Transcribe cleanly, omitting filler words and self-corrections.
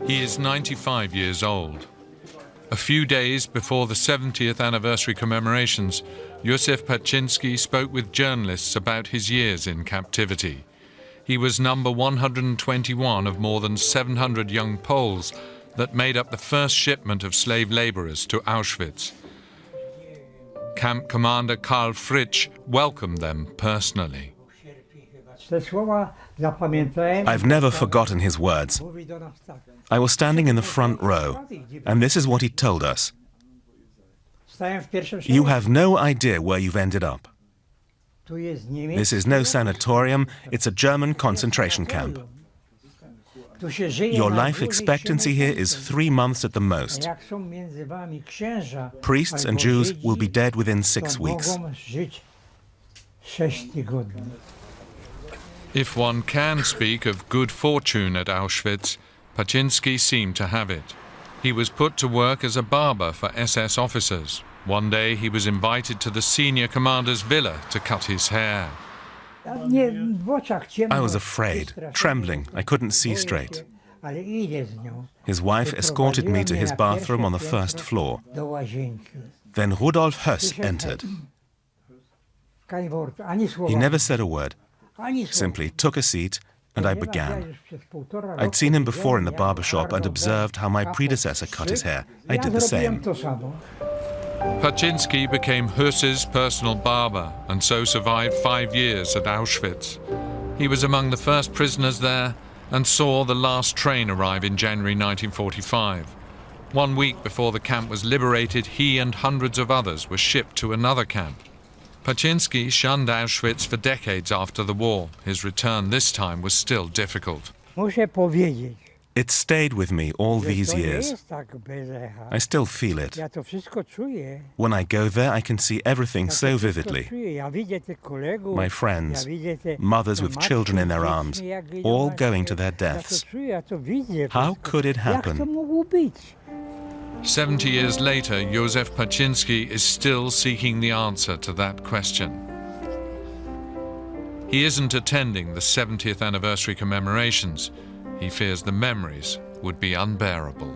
He is 95 years old. A few days before the 70th anniversary commemorations, Józef Paczynski spoke with journalists about his years in captivity. He was number 121 of more than 700 young Poles that made up the first shipment of slave laborers to Auschwitz. Camp Commander Karl Fritsch welcomed them personally. I've never forgotten his words. I was standing in the front row, and this is what he told us. You have no idea where you've ended up. This is no sanatorium, it's a German concentration camp. Your life expectancy here is 3 months at the most. Priests and Jews will be dead within 6 weeks. If one can speak of good fortune at Auschwitz, Paczynski seemed to have it. He was put to work as a barber for SS officers. One day he was invited to the senior commander's villa to cut his hair. I was afraid, trembling, I couldn't see straight. His wife escorted me to his bathroom on the first floor. Then Rudolf Höss entered. He never said a word, simply took a seat, and I began. I'd seen him before in the barber shop and observed how my predecessor cut his hair. I did the same. Paczynski became Höss's personal barber and so survived 5 years at Auschwitz. He was among the first prisoners there and saw the last train arrive in January 1945. 1 week before the camp was liberated, he and hundreds of others were shipped to another camp. Paczynski shunned Auschwitz for decades after the war. His return this time was still difficult. It stayed with me all these years. I still feel it. When I go there, I can see everything so vividly. My friends, mothers with children in their arms, all going to their deaths. How could it happen? 70 years later, Józef Paczynski is still seeking the answer to that question. He isn't attending the 70th anniversary commemorations. He fears the memories would be unbearable.